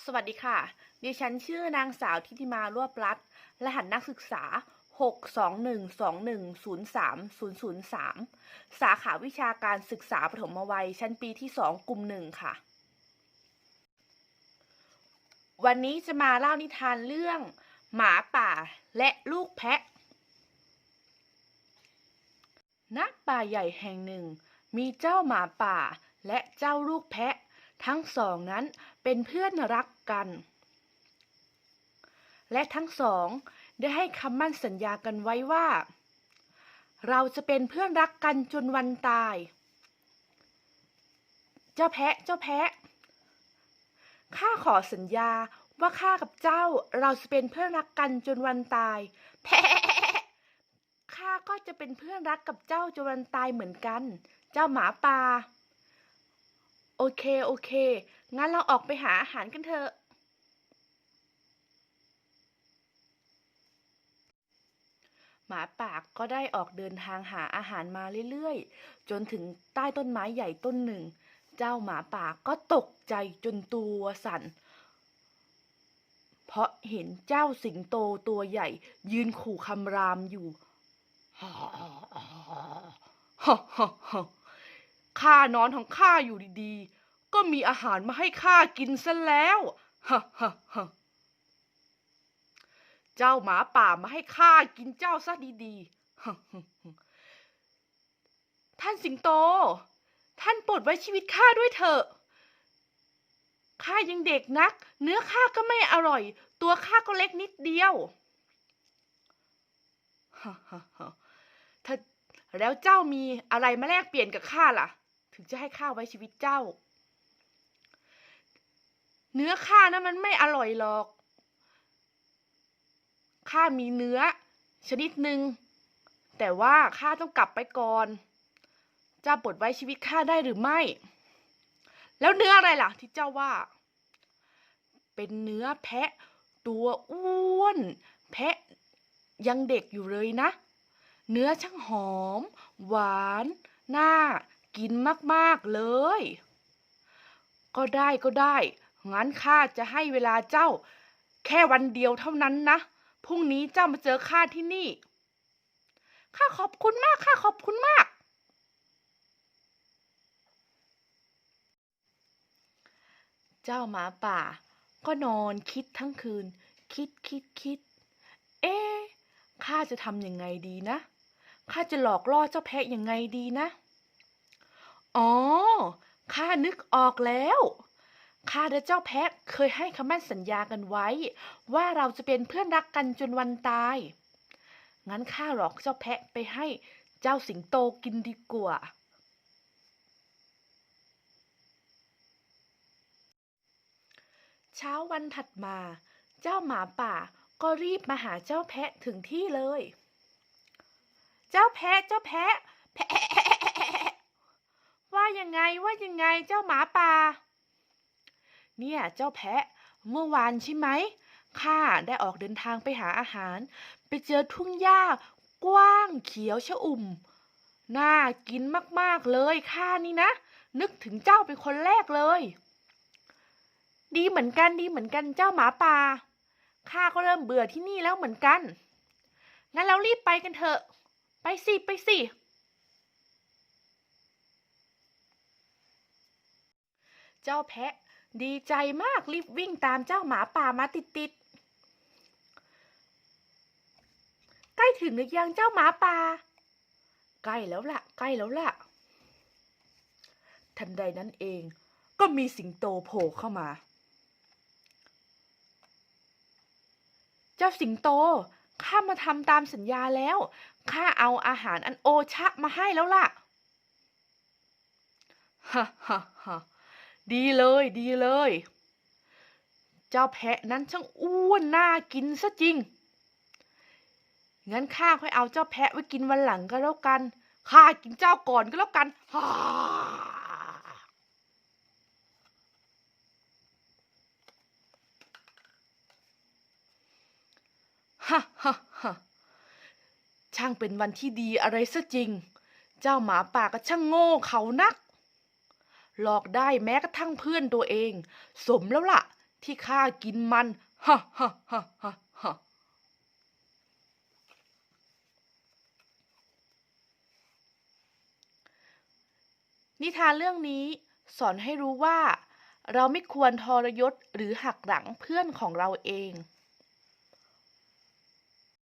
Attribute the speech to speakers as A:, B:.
A: สวัสดีค่ะ ดิฉันชื่อนางสาวทิติมารวบรัตน์รหัสนักศึกษา 62121030003 สาขาวิชาการศึกษาปฐมวัยชั้นปีที่ 2 กลุ่ม 1 ค่ะ วันนี้จะมาเล่านิทานเรื่องหมาป่าและลูกแพะ ณ ป่าใหญ่แห่งหนึ่ง มีเจ้าหมาป่าและเจ้าลูกแพะ ทั้งสองนั้นเป็นเพื่อนรักกัน และทั้งสองได้ให้คำมั่นสัญญากันไว้ว่า เราจะเป็นเพื่อนรักกันจนวันตาย เจ้าแพะ ข้าขอสัญญาว่าข้ากับเจ้าเราจะเป็นเพื่อนรักกันจนวันตาย แพะข้าก็จะเป็นเพื่อนรักกับเจ้าจนวันตายเหมือนกัน เจ้าหมาป่า โอเค งั้นเราออกไปหาอาหารกันเถอะ หมาป่าก็ได้ออกเดินทางหาอาหารมาเรื่อยๆ จนถึงใต้ต้นไม้ใหญ่ต้นหนึ่ง เจ้าหมาป่าก็ตกใจจนตัวสั่น เพราะเห็นเจ้าสิงโตตัวใหญ่ยืนขู่คำรามอยู่ ข้านอนของข้าอยู่ดีๆ ก็มีอาหารมาให้ข้ากินซะแล้ว เจ้าหมาป่ามาให้ข้ากินเจ้าซะดีๆ ท่านสิงโต ท่านโปรดไว้ชีวิตข้าด้วยเถอะ ข้ายังเด็กนัก เนื้อข้าก็ไม่อร่อย ตัวข้าก็เล็กนิดเดียว ถ้าแล้วเจ้ามีอะไรมาแลกเปลี่ยนกับข้าล่ะ ถึงจะให้ข้าไว้ชีวิตเจ้า เนื้อข้านะมันไม่อร่อยหรอก ข้ามีเนื้อชนิดหนึ่ง แต่ว่าข้าต้องกลับไปก่อน เจ้าโปรดไว้ชีวิตข้าได้หรือไม่ แล้วเนื้ออะไรล่ะที่เจ้าว่า เป็นเนื้อแพะตัวอ้วน แพะยังเด็กอยู่เลยนะ เนื้อช่างหอม หวาน น่ากินมากๆเลย ก็ได้ งั้นข้าจะให้เวลาเจ้าแค่วันเดียวเท่านั้นนะ พรุ่งนี้เจ้ามาเจอข้าที่นี่ ข้าขอบคุณมาก เจ้าหมาป่าก็นอนคิดทั้งคืน คิด เอ๊ะ ข้าจะทำยังไงดีนะ ข้าจะหลอกล่อเจ้าแพะยังไงดีนะ อ๋อ ข้านึกออกแล้ว ข้าและเจ้าแพะเคยให้คำมั่นสัญญากันไว้ ว่าเราจะเป็นเพื่อนรักกันจนวันตาย งั้นข้าหลอกเจ้าแพะไปให้เจ้าสิงโตกินดีกว่า เช้าวันถัดมา เจ้าหมาป่าก็รีบมาหาเจ้าแพะถึงที่เลย เจ้าแพะ แพะ ว่ายังไงเจ้าหมาป่า เนี่ยเจ้าแพะ เมื่อวานใช่ไหม ข้าได้ออกเดินทางไปหาอาหาร ไปเจอทุ่งหญ้ากว้างเขียวชอุ่ม น่ากินมากๆเลยข้านี่นะ นึกถึงเจ้าเป็นคนแรกเลย ดีเหมือนกันเจ้าหมาป่า ข้าก็เริ่มเบื่อที่นี่แล้วเหมือนกัน งั้นเรารีบไปกันเถอะ ไปสิ เจ้าแพะดีใจมากรีบวิ่งตามเจ้าหมาป่ามาติดใกล้ถึงหรือยังเจ้าหมาป่า ใกล้แล้วล่ะ ทันใดนั้นเองก็มีสิงโตโผล่เข้ามา เจ้าสิงโต ข้ามาทำตามสัญญาแล้ว ข้าเอาอาหารอันโอชะมาให้แล้วล่ะ ดีเลย เจ้าแพะนั้นช่างอ้วนน่ากินซะจริง งั้นข้าค่อยเอาเจ้าแพะไว้กินวันหลังก็แล้วกัน ข้ากินเจ้าก่อนก็แล้วกัน ช่างเป็นวันที่ดีอะไรซะจริง เจ้าหมาป่าก็ช่างโง่เขานัก หลอกได้แม้กระทั่งเพื่อนตัวเอง สมแล้วล่ะ ที่ข้ากินมันฮ่าฮ่าฮ่าฮ่าฮ่านิทานเรื่องนี้สอนให้รู้ว่าเราไม่ควรทรยศหรือหักหลังเพื่อนของเราเอง